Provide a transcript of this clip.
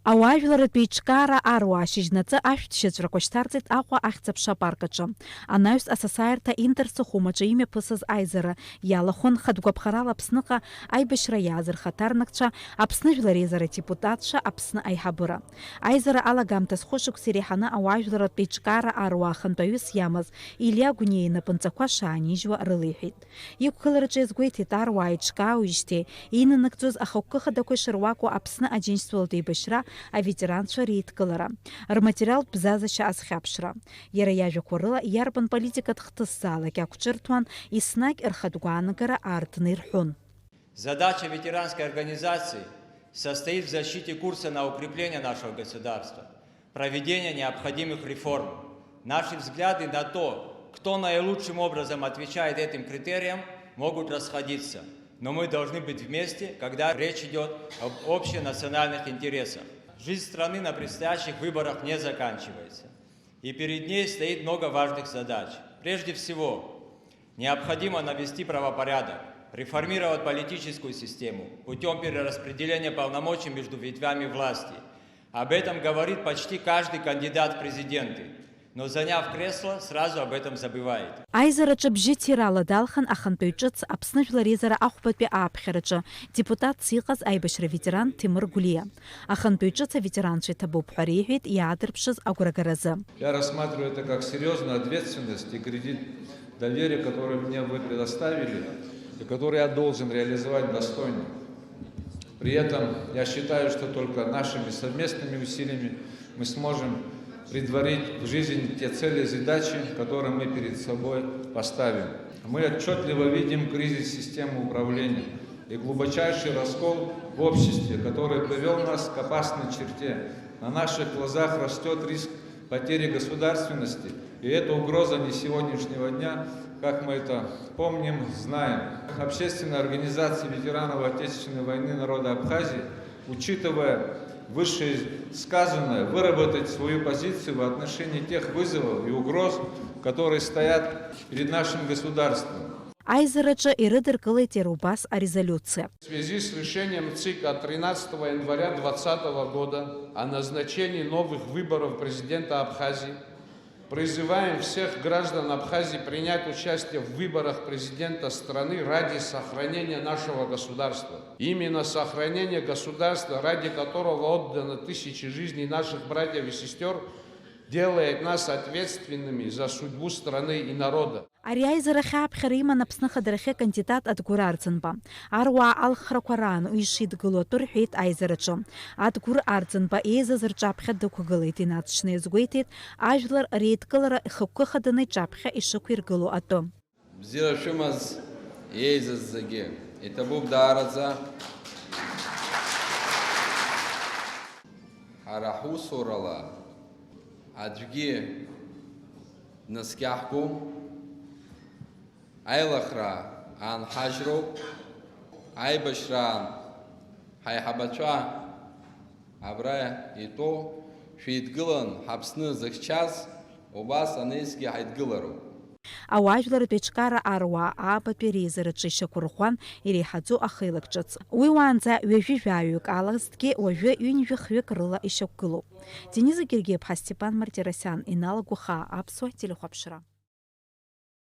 Ауажәларатә еиҿкаара аруаа шьыжьнаҵы ашәҭшьыҵәрақәа шьҭарҵеит Аҟәа ахьӡ-аԥша апарк аҿы. Анаҩс асасааирҭа интерсахәымаҿы имҩаԥысыз аизара иалахәын хатәгәаԥхарала Аԥсныҟа аибашьра иааз рхаҭарнакцәа, Аԥсны жәлар еизара депутатцәа, Аԥсны аиҳабыра. Аизара алагамҭа зхәышықәса иреиҳаны ауажәларатә еиҿкаара аруаа хантәаҩыс иамаз Илиа Гәниа инапынҵақәа шаанижьуа рылеиҳәеит. Иқәгылараҿы иазгәеиҭеит аруаа еиҿкаауижьҭеи инанагӡоз ахықәкы хадақәа ишыруакәу Аԥсны Аџьынџьтәылатә еибашьра аветеранцәа реидкылара, рматериалтә бзазашьа азхьаԥшра. Иара иажәақәа рыла иарбан политикатә хҭысзаалак иақәҿырҭуан, еснагь рхатә гәаанагара аартны ирҳәон. Задача ветеранской организации состоит в защите курса на укрепление нашего государства, проведение необходимых реформ. Наши взгляды на то, кто наилучшим образом отвечает этим критериям, могут расходиться. Но мы должны быть вместе, когда речь идет об общенациональных интересах. Жизнь страны на предстоящих выборах не заканчивается. И перед ней стоит много важных задач. Прежде всего, необходимо навести правопорядок, реформировать политическую систему путем перераспределения полномочий между ветвями власти. Об этом говорит почти каждый кандидат в президенты. Но заняв кресло, сразу об этом забывает. Аизараҿы бжьы ҭирала далхан ахантәаҩ ҿыц Аԥсны Жәлар Еизара ахәбатәи ааԥхьараҿы депутатс иҟаз аибашьра ветеран Тимур Гәлиа. Ахантәаҩ ҿыц аветеранцәа иҭабуп ҳәа реиҳәеит иаадырԥшыз агәрагаразы. Я рассматриваю это как серьезную ответственность и кредит доверия, который мне вы предоставили и который я должен реализовать достойно. При этом я считаю, что только нашими совместными усилиями мы сможем предварить в жизнь те цели и задачи, которые мы перед собой поставим. Мы отчетливо видим кризис системы управления и глубочайший раскол в обществе, который привел нас к опасной черте. На наших глазах растет риск потери государственности, и это угроза не сегодняшнего дня, как мы это помним, знаем. Общественная организация ветеранов Отечественной войны народа Абхазии, учитывая вышесказанное, выработать свою позицию в отношении тех вызовов и угроз, которые стоят перед нашим государством. Аизараҿы ирыдыркылеит иара убас арезолюциа. В связи с решением ЦИК от 13 января 2020 года о назначении новых выборов президента Абхазии призываем всех граждан Абхазии принять участие в выборах президента страны ради сохранения нашего государства. Именно сохранение государства, ради которого отдано тысячи жизней наших братьев и сестер, делает нас ответственными за судьбу страны и народа. Ари аизара хьааԥхьара иман Аԥсны Ахадарахьы акандидат Адгәыр Арӡынба. Аруаа алхрақәа раан уи ишидгыло атәы рҳәеит аизараҿы. Адгәыр Арӡынба еизаз рҿаԥхьа дықәгылеит, инацшны иазгәеиҭеит ажәлар реидкылара ихықәкы хаданы иҿаԥхьа ишықәиргыло атәы. Бзиара шәымаз еизаз зегьы иҭабуп даараӡа ҳара ҳусурала аӡәгьы днаскьаҳгом, аилахра аанҳажьроуп, аибашьраан ҳаиҳабацәа абра итәоу шәеидгылан ҳаԥсны зыхьчаз, убас анеизгьы ҳаидгылароуп. Ауажәларатә еиҿкаара аруаа аабатәи реизараҿы ишьақәырӷәӷәан иреиҳаӡоу ахеилак ҿыц. Уи уаанӡа ҩажәи-жәаҩык алазҭгьы уажәы ҩынҩы-хҩык рыла ишьақәгылоуп. Дениза Гергиев-ԥҳа, Степан Мартиросиан, иналагәахаа, Аԥсуа телехәаԥшра.